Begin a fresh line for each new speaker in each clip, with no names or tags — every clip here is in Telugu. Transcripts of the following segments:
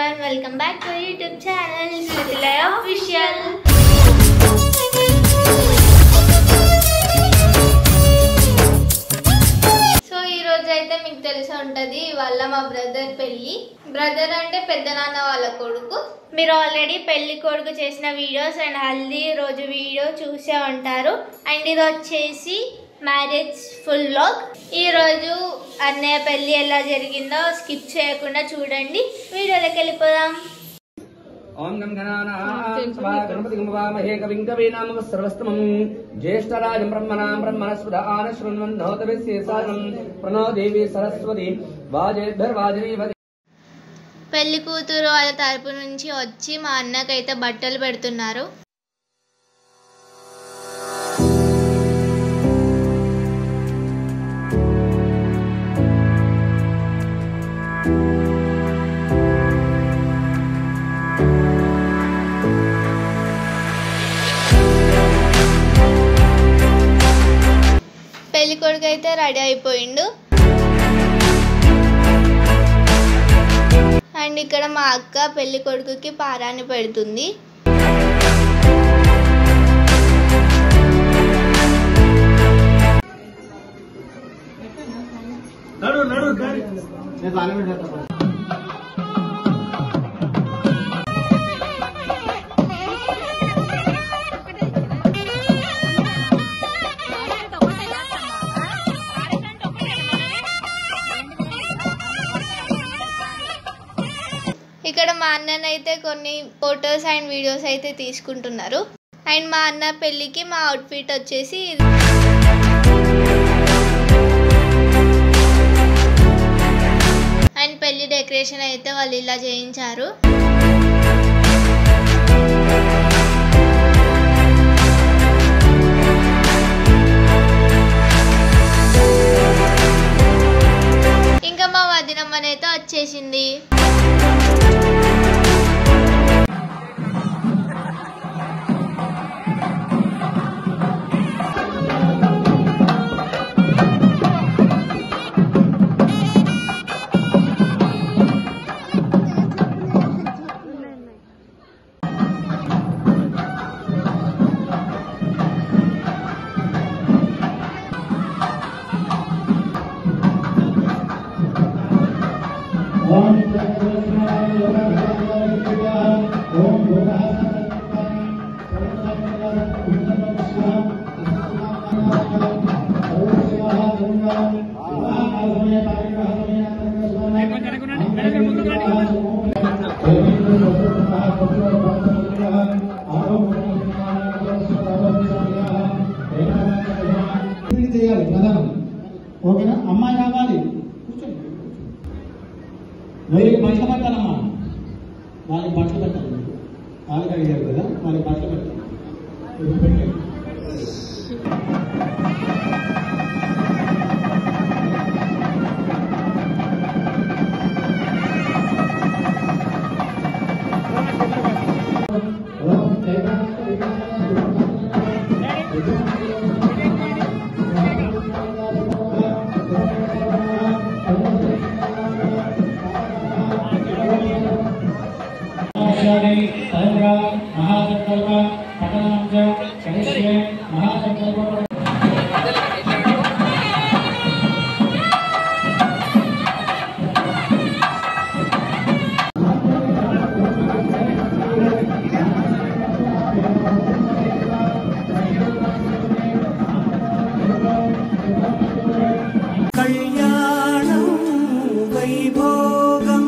everyone, welcome back to our YouTube channel Shrutilaya Official. So ee roju aithe meeku telisi untadi valla ma brother ante pedda nana valla koduku మీరు ఆల్రెడీ పెళ్లి కొడుకు చేసిన వీడియోస్ అండ్ హల్దీ రోజు వీడియో చూసే ఉంటారు అండ్ ఇది వచ్చేసి మ్యారేజ్ ఫుల్ వ్లాగ్. ఈ రోజు అన్నయ్య పెళ్లి ఎలా జరిగిందో స్కిప్ చేయకుండా చూడండి. వీడియోలోకి వెళ్ళిపోదాం.
ఓం గం గణానాం సభా గణపతి గంభవామహే కవిం కవీనామ సర్వస్తమం జ్యేష్ఠరాజం బ్రహ్మణాం బ్రహ్మణస్పద ఆనశృణ్వన్నోతవిశేషానం ప్రణో దేవి సరస్వతి వాజేభ్యర్వాజనీవతి.
పెళ్లి కూతురు వాళ్ళ తరపు నుంచి వచ్చి మా అన్నకైతే బట్టలు పెడుతున్నారు. పెళ్లి కొడుకు అయితే రెడీ అయిపోయిండు. అండ్ ఇక్కడ మా అక్క పెళ్లి కొడుకుకి పారాన్ని పెడుతుంది. ఇక్కడ మా అన్ననైతే కొన్ని ఫొటోస్ అండ్ వీడియోస్ అయితే తీసుకుంటున్నారు. అండ్ మా అన్న పెళ్ళికి మా అవుట్ఫిట్ వచ్చేసి అండ్ పెళ్లి డెకరేషన్ అయితే వాళ్ళు ఇలా చేయించారు. ఇంకా మా వదినమ్మనైతే వచ్చేసింది.
ఓకేనా? అమ్మాయి కావాలి, వేరే బట్టలు పెట్టాలమ్మా. వాళ్ళకి బట్టలు పెట్టాలి, వాళ్ళకి అడిగారు కదా, వాళ్ళకి బట్టలు పెట్టాలి. మహాసంకల్ప పఠనం చ మహాసంకల్ప
కళ్యాణం వైభోగం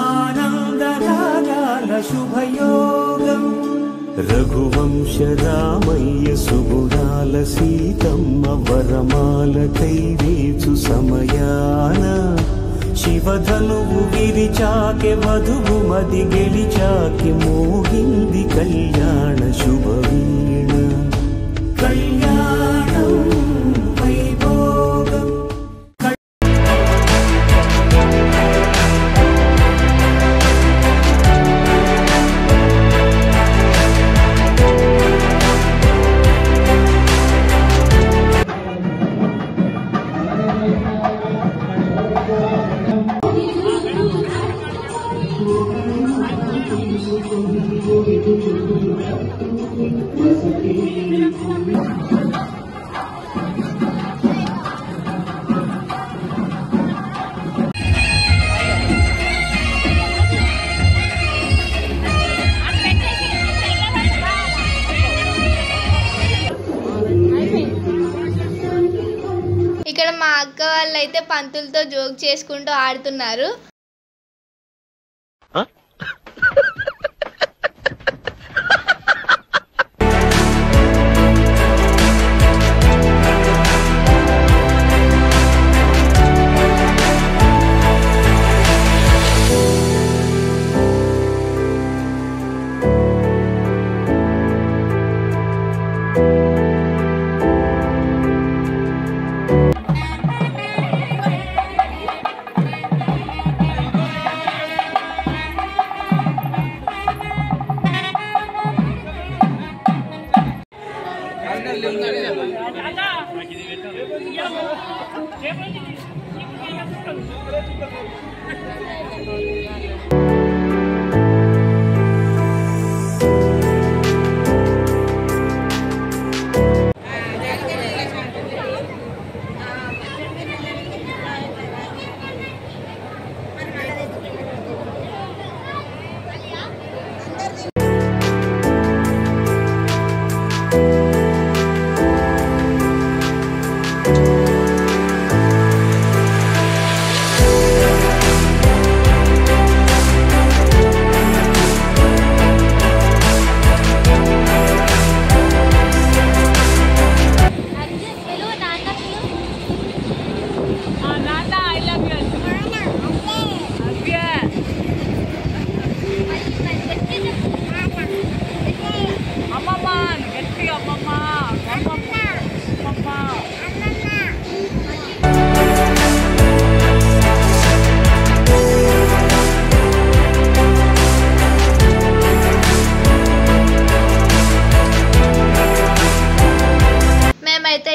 ఆనందరాగాల శుభయోగం రఘువంశ రామయ్య సుగుణాల సీతమ్మ వరమాల కైవేచు సమయాన శివధనువు విరిచాకె వధువు మది గెలిచాకె మోగింది కళ్యాణ శుభవీణ కళ్యాణం వైభోగం.
ఇక్కడ మా అక్క వాళ్ళు అయితే పంతులతో జోక్ చేసుకుంటూ ఆడుతున్నారు.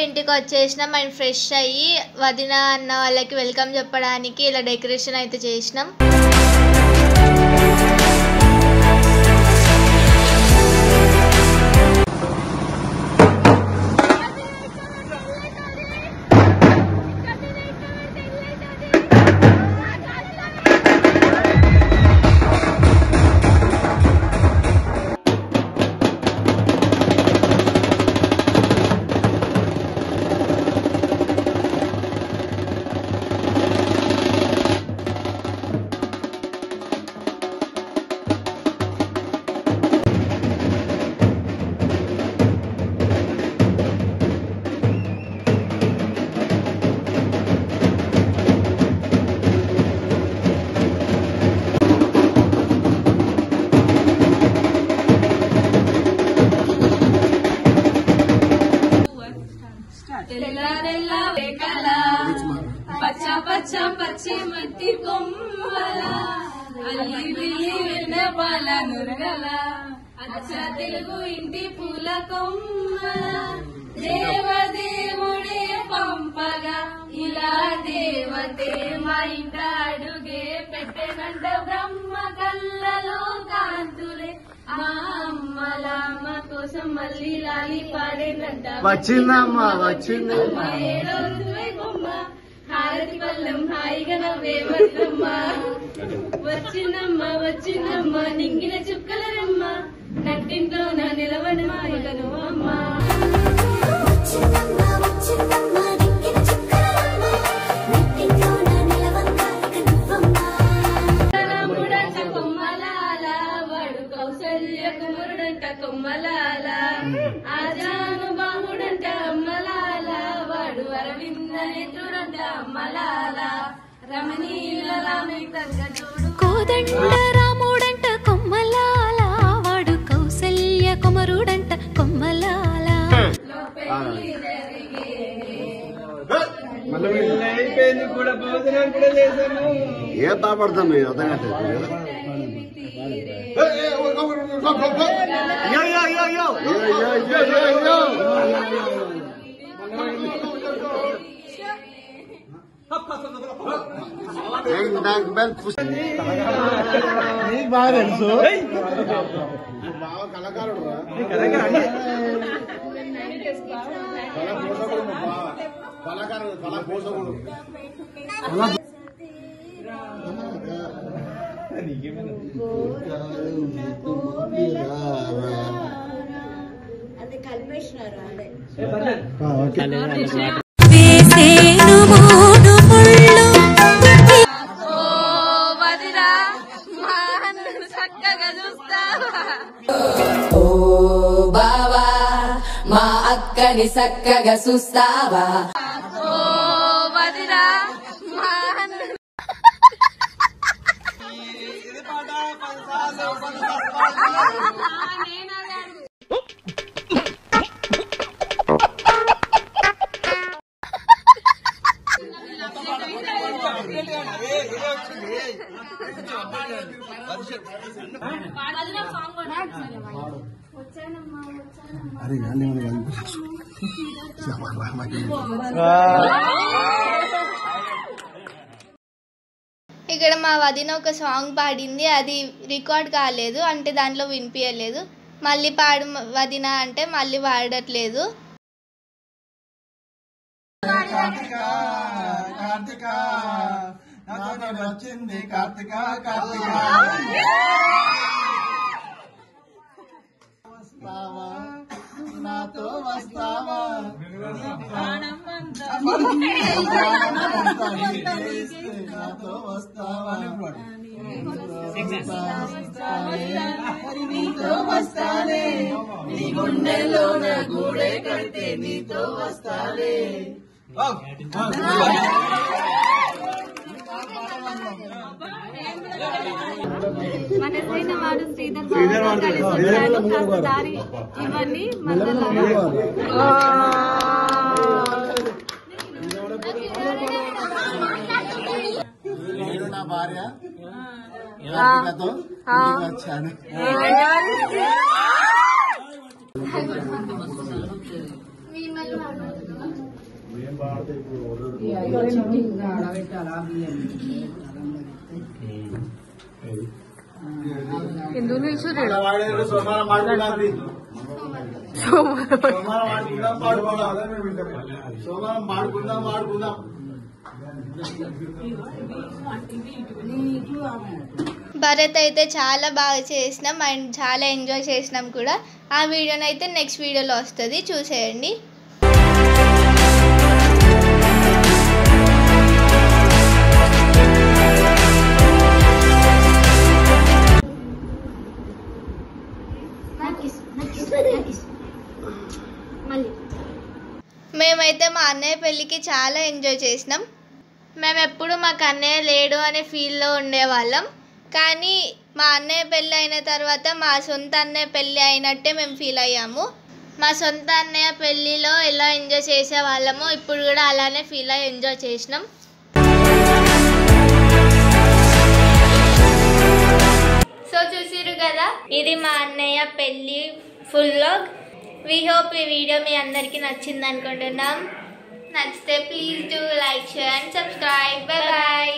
ఇంటికి వచ్చేసినాం అండ్ ఫ్రెష్ అయ్యి వదిన అన్న వాళ్ళకి వెల్కమ్ చెప్పడానికి ఇలా డెకరేషన్ అయితే చేసినాం.
పచ్చ పచ్చ పచ్చి మట్టి కొమ్మల అల్లి బిల్లి వెన్నపాల నురగల అచ్చ తెలుగు ఇంటి పూల కొమ్మల దేవదేవుడే పంపగా ఇలా దేవతే మా ఇంట అడుగే పెట్టెనంట బ్రహ్మ కళ్ళలో కాంతులే మా అమ్మల అమ్మ కోసం మళ్ళీ లాలి పాడేనంట
వచ్చిందమ్మా వచ్చిందమ్మ
ఏడో ఋతువై బొమ్మ హారతి పల్లం హాయిగా నవ్వే వద్దమ్మ వచ్చిందమ్మ వచ్చిందమ్మ నింగిన చుక్కల రమ్మ నట్టింట్లో నా నిలవని మాయగను అమ్మ రాముడంట కొమ్మలాల వాడు కౌసల్య కుమారుడంట కొమ్మలాల ఆజానుబాహుడంట అమ్మలాల వాడు అరవింద నేత్రుడంట అమ్మలాల రమణీల రామేతంగా చూడు
కోదండ రాముడంట కొమ్మలాల వాడు కౌసల్య కుమారుడంట కొమ్మలాల
అయిపోయింది కూడా భోజనం కూడా చేశాము.
ఏం తాపడతాం మీరు అర్థం కావట్లేదు
నీకు బాగా తెలుసు.
కళాకారుడు కళా పోషకుడు
అది కలిపేసినారు అదే
వేసేను మూడు ముళ్ళు
వదిరా మా అన్నను చక్కగా చూస్తావా
ఓ బావా మా అక్కని చక్కగా చూస్తావా
ఓ వదిరా మా అన్నను
ఇక్కడ మా వదిన ఒక సాంగ్ పాడింది, అది రికార్డ్ కాలేదు అంటే దాంట్లో వినిపించలేదు. మళ్ళీ పాడు వదిన అంటే మళ్ళీ పాడట్లేదు.
వచ్చింది కార్తిక కార్తిక వస్తావా నాతో వస్తావా నాతో వస్తావా నీతో వస్తానే నీ గుండెలో నా గూడే కడితే నీతో వస్తానే.
మనసైన వాడు శ్రీధర్ దారి ఇవన్నీ
నేను నా భార్య కార్తికతో ఇంటికి వచ్చాను. సోమవారం మాడుకున్నది సోమవారం మాడుకుందాం సోమవారం మాడుకుందాం
భరత్ అయితే చాలా బాగా చేసినాం అండ్ చాలా ఎంజాయ్ చేసినాం కూడా. ఆ వీడియోని అయితే నెక్స్ట్ వీడియోలో వస్తుంది, చూసేయండి. మేమైతే మా అన్నయ్య పెళ్ళికి చాలా ఎంజాయ్ చేసినాం. మేము ఎప్పుడు మాకు అన్నయ్య లేడు అనే ఫీల్లో ఉండేవాళ్ళం, కానీ మా అన్నయ్య పెళ్ళి అయిన తర్వాత మా సొంత అన్నయ్య పెళ్ళి అయినట్టే మేము ఫీల్ అయ్యాము. మా సొంత అన్నయ్య పెళ్ళిలో ఎలా ఎంజాయ్ చేసేవాళ్ళమో ఇప్పుడు కూడా అలానే ఫీల్ అయ్యి ఎంజాయ్ చేసినాం. సో చూసిరు కదా, ఇది మా అన్నయ్య పెళ్ళి ఫుల్ వ్లాగ్. వీ హోప్ ఈ వీడియో మీ అందరికీ నచ్చింది అనుకుంటున్నాం. నచ్చితే please do like, share and subscribe. Bye bye.